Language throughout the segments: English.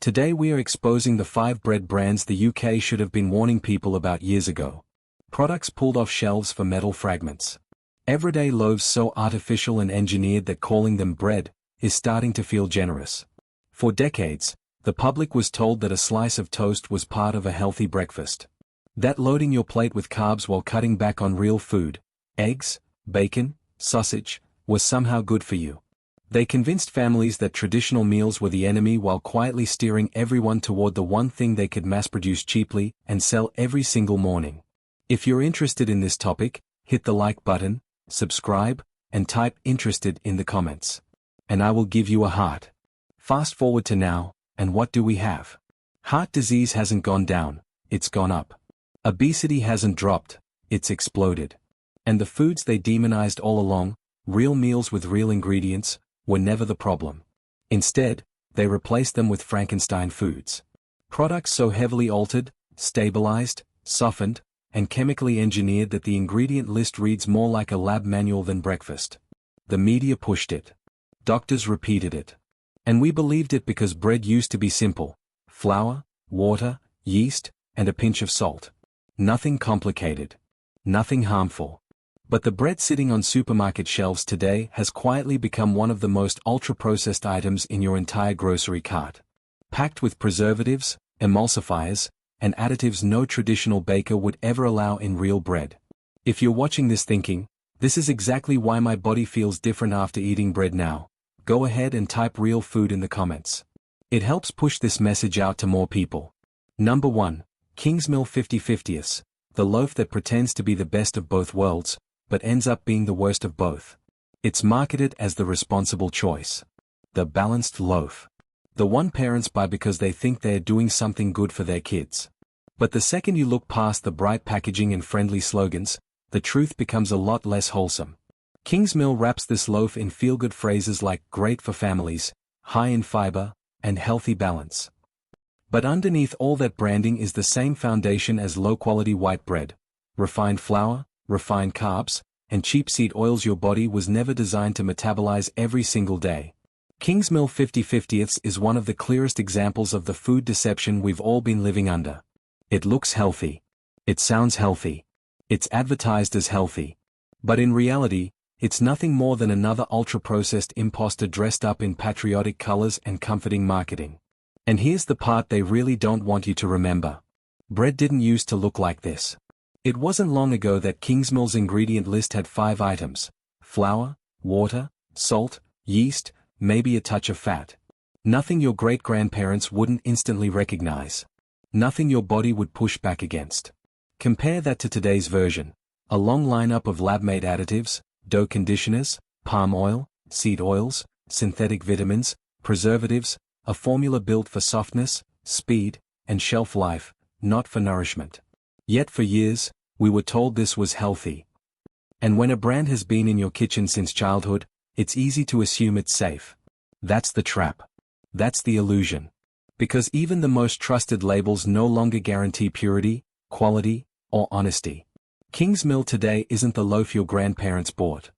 Today we are exposing the 5 bread brands the UK should have been warning people about years ago. Products pulled off shelves for metal fragments. Everyday loaves so artificial and engineered that calling them bread is starting to feel generous. For decades, the public was told that a slice of toast was part of a healthy breakfast. That loading your plate with carbs while cutting back on real food, eggs, bacon, sausage, was somehow good for you. They convinced families that traditional meals were the enemy while quietly steering everyone toward the one thing they could mass-produce cheaply and sell every single morning. If you're interested in this topic, hit the like button, subscribe, and type "interested" in the comments. And I will give you a heart. Fast forward to now, and what do we have? Heart disease hasn't gone down, it's gone up. Obesity hasn't dropped, it's exploded. And the foods they demonized all along, real meals with real ingredients, were never the problem. Instead, they replaced them with Frankenstein foods. Products so heavily altered, stabilized, softened, and chemically engineered that the ingredient list reads more like a lab manual than breakfast. The media pushed it. Doctors repeated it. And we believed it because bread used to be simple: flour, water, yeast, and a pinch of salt. Nothing complicated. Nothing harmful. But the bread sitting on supermarket shelves today has quietly become one of the most ultra-processed items in your entire grocery cart. Packed with preservatives, emulsifiers, and additives no traditional baker would ever allow in real bread. If you're watching this thinking, "This is exactly why my body feels different after eating bread now," go ahead and type "real food" in the comments. It helps push this message out to more people. Number 1. Kingsmill 50/50ths, the loaf that pretends to be the best of both worlds, but ends up being the worst of both. It's marketed as the responsible choice. The balanced loaf. The one parents buy because they think they are doing something good for their kids. But the second you look past the bright packaging and friendly slogans, the truth becomes a lot less wholesome. Kingsmill wraps this loaf in feel-good phrases like "great for families," "high in fiber," and "healthy balance." But underneath all that branding is the same foundation as low-quality white bread: refined flour, refined carbs, and cheap seed oils your body was never designed to metabolize every single day. Kingsmill 50/50ths is one of the clearest examples of the food deception we've all been living under. It looks healthy. It sounds healthy. It's advertised as healthy. But in reality, it's nothing more than another ultra-processed imposter dressed up in patriotic colors and comforting marketing. And here's the part they really don't want you to remember. Bread didn't used to look like this. It wasn't long ago that Kingsmill's ingredient list had 5 items: flour, water, salt, yeast, maybe a touch of fat. Nothing your great-grandparents wouldn't instantly recognize. Nothing your body would push back against. Compare that to today's version. A long lineup of lab-made additives, dough conditioners, palm oil, seed oils, synthetic vitamins, preservatives, a formula built for softness, speed, and shelf life, not for nourishment. Yet for years, we were told this was healthy. And when a brand has been in your kitchen since childhood, it's easy to assume it's safe. That's the trap. That's the illusion. Because even the most trusted labels no longer guarantee purity, quality, or honesty. Kingsmill today isn't the loaf your grandparents bought.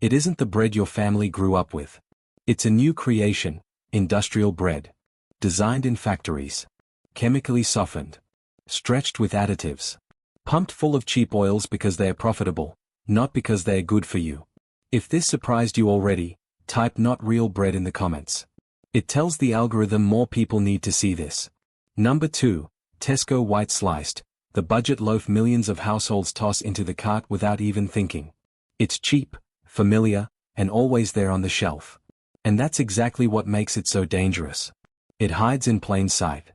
It isn't the bread your family grew up with. It's a new creation, industrial bread. Designed in factories. Chemically softened. Stretched with additives. Pumped full of cheap oils because they are profitable, not because they are good for you. If this surprised you already, type "not real bread" in the comments. It tells the algorithm more people need to see this. Number 2. Tesco White Sliced, the budget loaf millions of households toss into the cart without even thinking. It's cheap, familiar, and always there on the shelf. And that's exactly what makes it so dangerous. It hides in plain sight.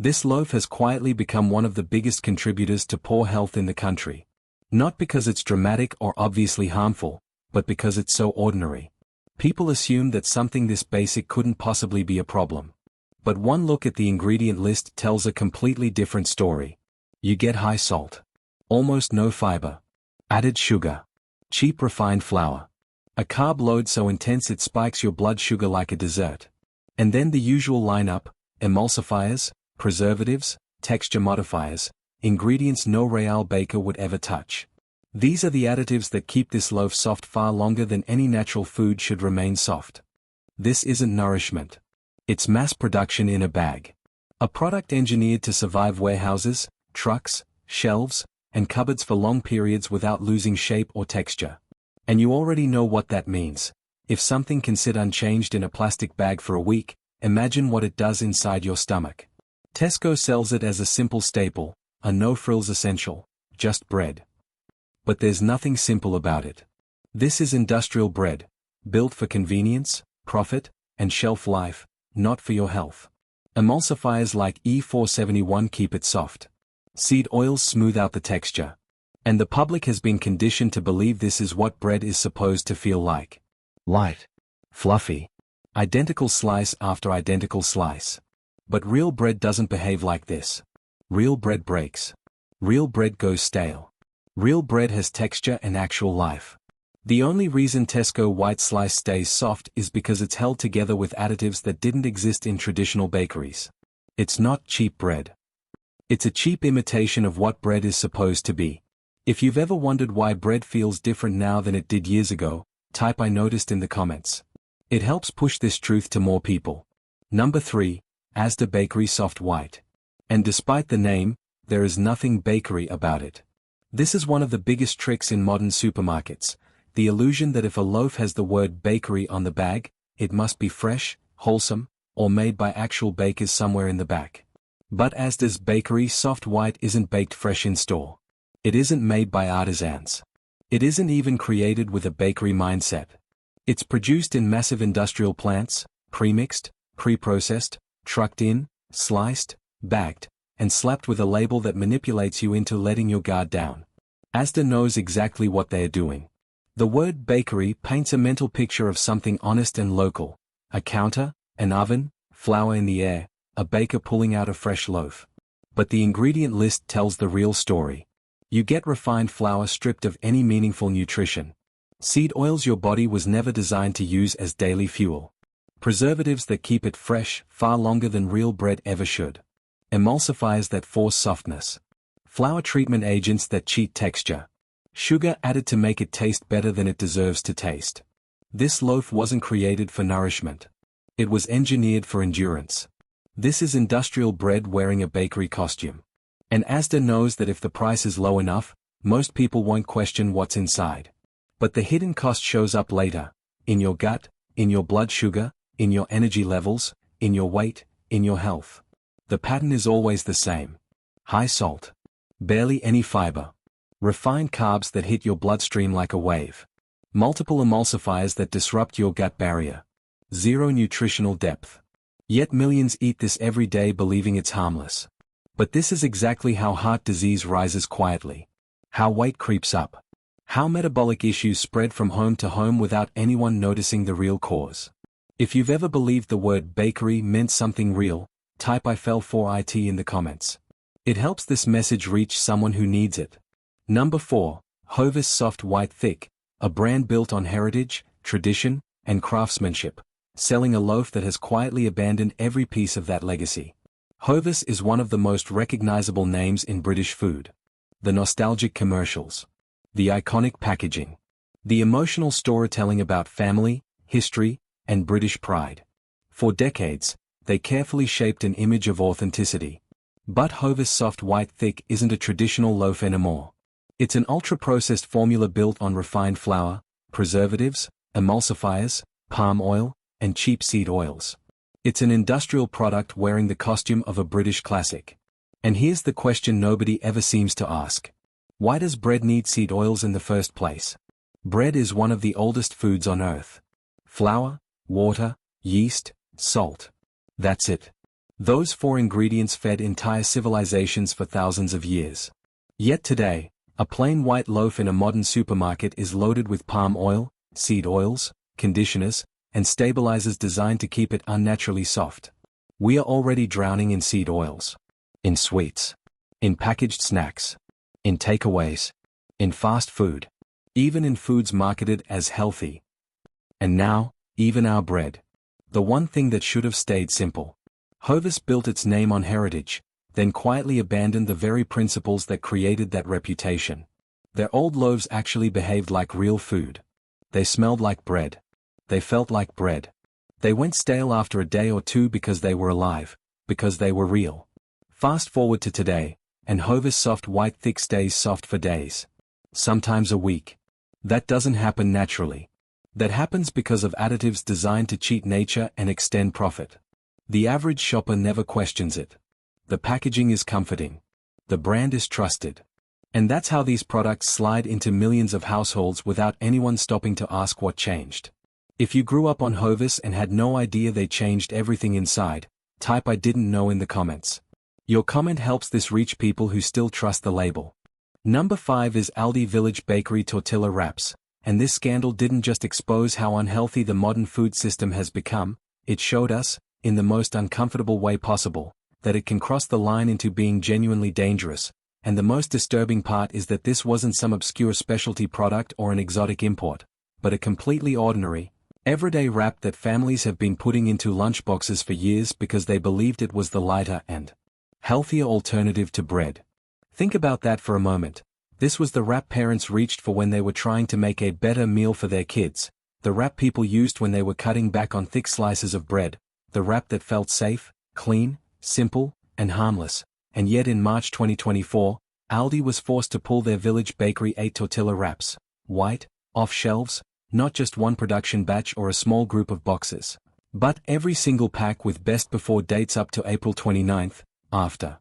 This loaf has quietly become one of the biggest contributors to poor health in the country. Not because it's dramatic or obviously harmful, but because it's so ordinary. People assume that something this basic couldn't possibly be a problem. But one look at the ingredient list tells a completely different story. You get high salt. Almost no fiber. Added sugar. Cheap refined flour. A carb load so intense it spikes your blood sugar like a dessert. And then the usual lineup: emulsifiers, preservatives, texture modifiers, ingredients no real baker would ever touch. These are the additives that keep this loaf soft far longer than any natural food should remain soft. This isn't nourishment. It's mass production in a bag. A product engineered to survive warehouses, trucks, shelves, and cupboards for long periods without losing shape or texture. And you already know what that means. If something can sit unchanged in a plastic bag for a week, imagine what it does inside your stomach. Tesco sells it as a simple staple, a no-frills essential, just bread. But there's nothing simple about it. This is industrial bread, built for convenience, profit, and shelf life, not for your health. Emulsifiers like E471 keep it soft. Seed oils smooth out the texture. And the public has been conditioned to believe this is what bread is supposed to feel like. Light. Fluffy. Identical slice after identical slice. But real bread doesn't behave like this. Real bread breaks. Real bread goes stale. Real bread has texture and actual life. The only reason Tesco white slice stays soft is because it's held together with additives that didn't exist in traditional bakeries. It's not cheap bread. It's a cheap imitation of what bread is supposed to be. If you've ever wondered why bread feels different now than it did years ago, type "I noticed" in the comments. It helps push this truth to more people. Number 3, Asda Bakery Soft White. And despite the name, there is nothing bakery about it. This is one of the biggest tricks in modern supermarkets. The illusion that if a loaf has the word bakery on the bag, it must be fresh, wholesome, or made by actual bakers somewhere in the back. But Asda's Bakery Soft White isn't baked fresh in store. It isn't made by artisans. It isn't even created with a bakery mindset. It's produced in massive industrial plants, pre-mixed, pre-processed, trucked in, sliced, bagged, and slapped with a label that manipulates you into letting your guard down. Asda knows exactly what they are doing. The word bakery paints a mental picture of something honest and local. A counter, an oven, flour in the air, a baker pulling out a fresh loaf. But the ingredient list tells the real story. You get refined flour stripped of any meaningful nutrition. Seed oils your body was never designed to use as daily fuel. Preservatives that keep it fresh far longer than real bread ever should. Emulsifiers that force softness. Flour treatment agents that cheat texture. Sugar added to make it taste better than it deserves to taste. This loaf wasn't created for nourishment. It was engineered for endurance. This is industrial bread wearing a bakery costume. And Asda knows that if the price is low enough, most people won't question what's inside. But the hidden cost shows up later. In your gut, in your blood sugar, in your energy levels, in your weight, in your health. The pattern is always the same. High salt. Barely any fiber. Refined carbs that hit your bloodstream like a wave. Multiple emulsifiers that disrupt your gut barrier. Zero nutritional depth. Yet millions eat this every day believing it's harmless. But this is exactly how heart disease rises quietly. How weight creeps up. How metabolic issues spread from home to home without anyone noticing the real cause. If you've ever believed the word bakery meant something real, type "I fell for it" in the comments. It helps this message reach someone who needs it. Number 4, Hovis Soft White Thick, a brand built on heritage, tradition, and craftsmanship, selling a loaf that has quietly abandoned every piece of that legacy. Hovis is one of the most recognizable names in British food. The nostalgic commercials. The iconic packaging. The emotional storytelling about family, history, and British pride. For decades, they carefully shaped an image of authenticity. But Hovis Soft White Thick isn't a traditional loaf anymore. It's an ultra-processed formula built on refined flour, preservatives, emulsifiers, palm oil, and cheap seed oils. It's an industrial product wearing the costume of a British classic. And here's the question nobody ever seems to ask. Why does bread need seed oils in the first place? Bread is one of the oldest foods on earth. Flour, water, yeast, salt. That's it. Those 4 ingredients fed entire civilizations for thousands of years. Yet today, a plain white loaf in a modern supermarket is loaded with palm oil, seed oils, conditioners, and stabilizers designed to keep it unnaturally soft. We are already drowning in seed oils. In sweets. In packaged snacks. In takeaways. In fast food. Even in foods marketed as healthy. And now, even our bread. The one thing that should have stayed simple. Hovis built its name on heritage, then quietly abandoned the very principles that created that reputation. Their old loaves actually behaved like real food. They smelled like bread. They felt like bread. They went stale after a day or two because they were alive, because they were real. Fast forward to today, and Hovis soft white thick stays soft for days. Sometimes a week. That doesn't happen naturally. That happens because of additives designed to cheat nature and extend profit. The average shopper never questions it. The packaging is comforting. The brand is trusted. And that's how these products slide into millions of households without anyone stopping to ask what changed. If you grew up on Hovis and had no idea they changed everything inside, type "I didn't know" in the comments. Your comment helps this reach people who still trust the label. Number 5 is Aldi Village Bakery Tortilla Wraps, and this scandal didn't just expose how unhealthy the modern food system has become, it showed us, in the most uncomfortable way possible, that it can cross the line into being genuinely dangerous, and the most disturbing part is that this wasn't some obscure specialty product or an exotic import, but a completely ordinary, everyday wrap that families have been putting into lunchboxes for years because they believed it was the lighter and healthier alternative to bread. Think about that for a moment. This was the wrap parents reached for when they were trying to make a better meal for their kids, the wrap people used when they were cutting back on thick slices of bread, the wrap that felt safe, clean, simple, and harmless. And yet in March 2024, Aldi was forced to pull their Village Bakery 8 tortilla wraps, white, off shelves, not just one production batch or a small group of boxes, but every single pack with best before dates up to April 29, after.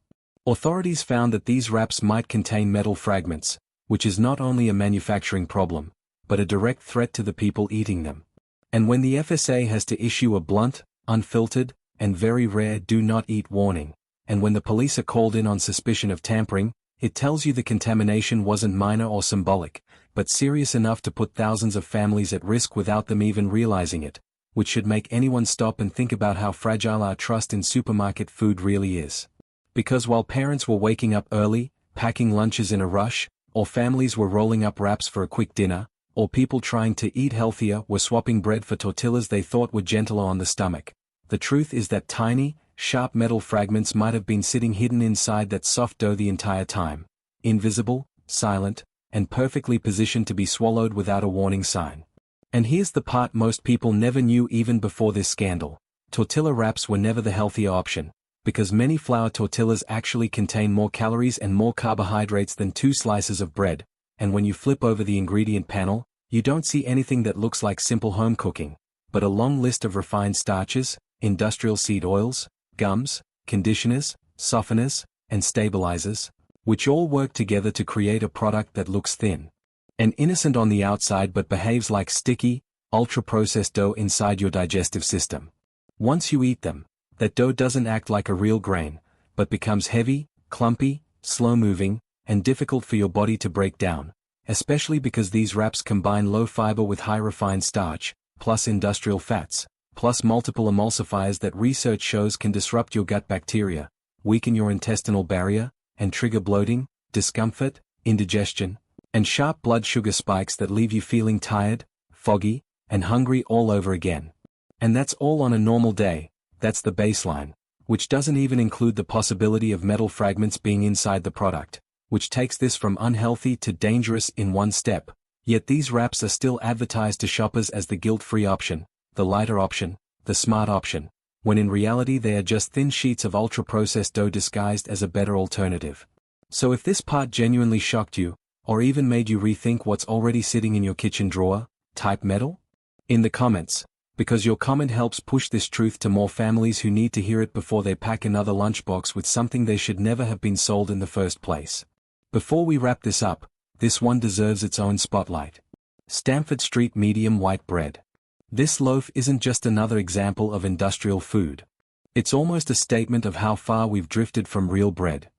Authorities found that these wraps might contain metal fragments, which is not only a manufacturing problem, but a direct threat to the people eating them. And when the FSA has to issue a blunt, unfiltered, and very rare "do not eat" warning, and when the police are called in on suspicion of tampering, it tells you the contamination wasn't minor or symbolic, but serious enough to put thousands of families at risk without them even realizing it, which should make anyone stop and think about how fragile our trust in supermarket food really is. Because while parents were waking up early, packing lunches in a rush, or families were rolling up wraps for a quick dinner, or people trying to eat healthier were swapping bread for tortillas they thought were gentler on the stomach, the truth is that tiny, sharp metal fragments might have been sitting hidden inside that soft dough the entire time, invisible, silent, and perfectly positioned to be swallowed without a warning sign. And here's the part most people never knew even before this scandal: tortilla wraps were never the healthier option, because many flour tortillas actually contain more calories and more carbohydrates than 2 slices of bread, and when you flip over the ingredient panel, you don't see anything that looks like simple home cooking, but a long list of refined starches, industrial seed oils, gums, conditioners, softeners, and stabilizers, which all work together to create a product that looks thin and innocent on the outside but behaves like sticky, ultra-processed dough inside your digestive system. Once you eat them, that dough doesn't act like a real grain, but becomes heavy, clumpy, slow-moving, and difficult for your body to break down, especially because these wraps combine low fiber with high refined starch, plus industrial fats, plus multiple emulsifiers that research shows can disrupt your gut bacteria, weaken your intestinal barrier, and trigger bloating, discomfort, indigestion, and sharp blood sugar spikes that leave you feeling tired, foggy, and hungry all over again. And that's all on a normal day. That's the baseline, which doesn't even include the possibility of metal fragments being inside the product, which takes this from unhealthy to dangerous in one step. Yet these wraps are still advertised to shoppers as the guilt-free option, the lighter option, the smart option, when in reality they are just thin sheets of ultra-processed dough disguised as a better alternative. So if this part genuinely shocked you, or even made you rethink what's already sitting in your kitchen drawer, type metal in the comments, because your comment helps push this truth to more families who need to hear it before they pack another lunchbox with something they should never have been sold in the first place. Before we wrap this up, this one deserves its own spotlight. Stamford Street Medium White Bread. This loaf isn't just another example of industrial food. It's almost a statement of how far we've drifted from real bread.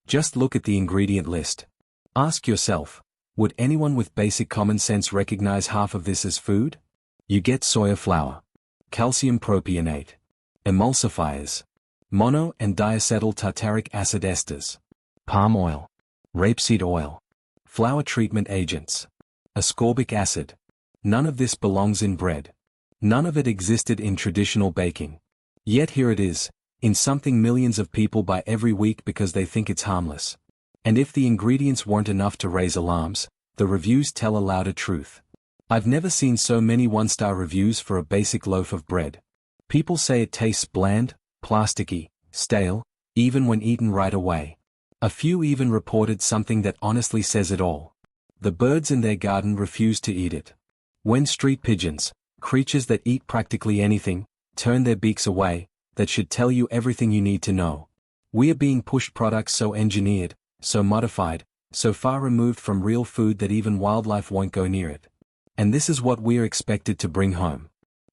Just look at the ingredient list. Ask yourself, would anyone with basic common sense recognize half of this as food? You get soya flour, calcium propionate, emulsifiers, mono and diacetyl tartaric acid esters, palm oil, rapeseed oil, flour treatment agents, ascorbic acid. None of this belongs in bread. None of it existed in traditional baking. Yet here it is, in something millions of people buy every week because they think it's harmless. And if the ingredients weren't enough to raise alarms, the reviews tell a louder truth. I've never seen so many one-star reviews for a basic loaf of bread. People say it tastes bland, plasticky, stale, even when eaten right away. A few even reported something that honestly says it all. The birds in their garden refuse to eat it. When street pigeons, creatures that eat practically anything, turn their beaks away, that should tell you everything you need to know. We are being pushed products so engineered, so modified, so far removed from real food that even wildlife won't go near it. And this is what we are expected to bring home.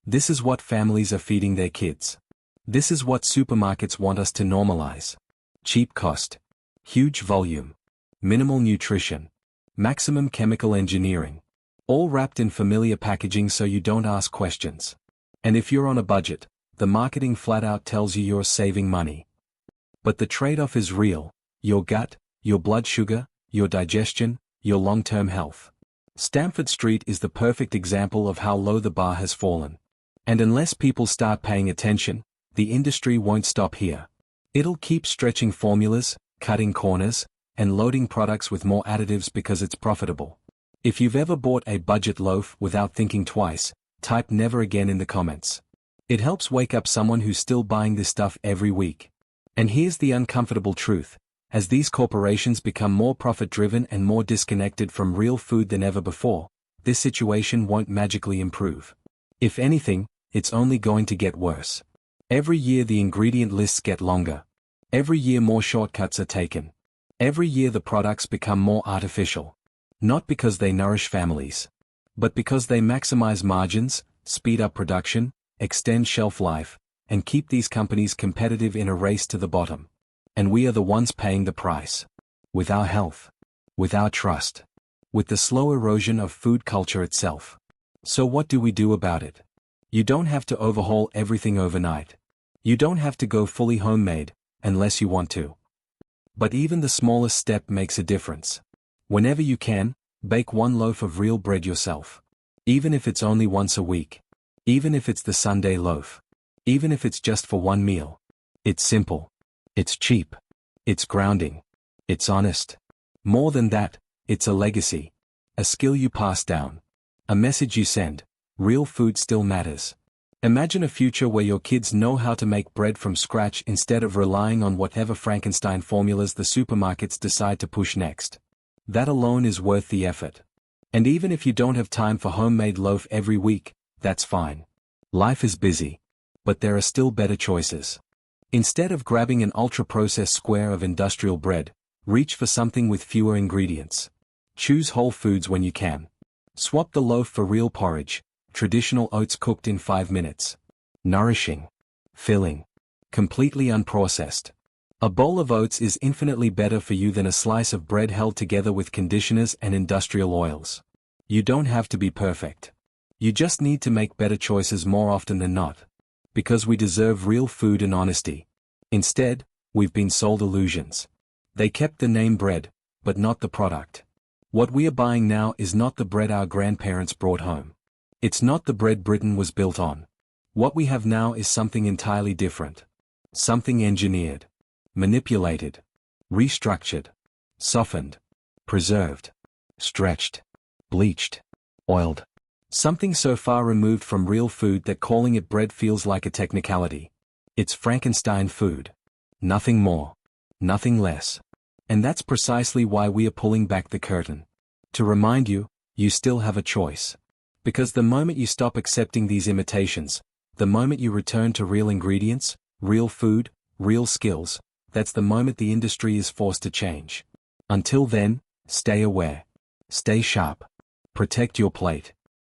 This is what families are feeding their kids. This is what supermarkets want us to normalize. Cheap cost. Huge volume. Minimal nutrition. Maximum chemical engineering. All wrapped in familiar packaging so you don't ask questions. And if you're on a budget, the marketing flat out tells you you're saving money. But the trade-off is real: your gut, your blood sugar, your digestion, your long-term health. Stamford Street is the perfect example of how low the bar has fallen. And unless people start paying attention, the industry won't stop here. It'll keep stretching formulas, cutting corners, and loading products with more additives because it's profitable. If you've ever bought a budget loaf without thinking twice, type never again in the comments. It helps wake up someone who's still buying this stuff every week. And here's the uncomfortable truth: as these corporations become more profit-driven and more disconnected from real food than ever before, this situation won't magically improve. If anything, it's only going to get worse. Every year the ingredient lists get longer. Every year more shortcuts are taken. Every year the products become more artificial. Not because they nourish families, but because they maximize margins, speed up production, extend shelf life, and keep these companies competitive in a race to the bottom. And we are the ones paying the price. With our health. With our trust. With the slow erosion of food culture itself. So what do we do about it? You don't have to overhaul everything overnight. You don't have to go fully homemade, unless you want to. But even the smallest step makes a difference. Whenever you can, bake one loaf of real bread yourself. Even if it's only once a week. Even if it's the Sunday loaf. Even if it's just for one meal. It's simple. It's cheap. It's grounding. It's honest. More than that, it's a legacy. A skill you pass down. A message you send: real food still matters. Imagine a future where your kids know how to make bread from scratch instead of relying on whatever Frankenstein formulas the supermarkets decide to push next. That alone is worth the effort. And even if you don't have time for homemade loaf every week, that's fine. Life is busy. But there are still better choices. Instead of grabbing an ultra-processed square of industrial bread, reach for something with fewer ingredients. Choose whole foods when you can. Swap the loaf for real porridge, traditional oats cooked in 5 minutes. Nourishing. Filling. Completely unprocessed. A bowl of oats is infinitely better for you than a slice of bread held together with conditioners and industrial oils. You don't have to be perfect. You just need to make better choices more often than not. Because we deserve real food and honesty. Instead, we've been sold illusions. They kept the name bread, but not the product. What we are buying now is not the bread our grandparents brought home. It's not the bread Britain was built on. What we have now is something entirely different. Something engineered. Manipulated. Restructured. Softened. Preserved. Stretched. Bleached. Oiled. Something so far removed from real food that calling it bread feels like a technicality. It's Frankenstein food. Nothing more. Nothing less. And that's precisely why we are pulling back the curtain. To remind you, you still have a choice. Because the moment you stop accepting these imitations, the moment you return to real ingredients, real food, real skills, that's the moment the industry is forced to change. Until then, stay aware. Stay sharp. Protect your plate.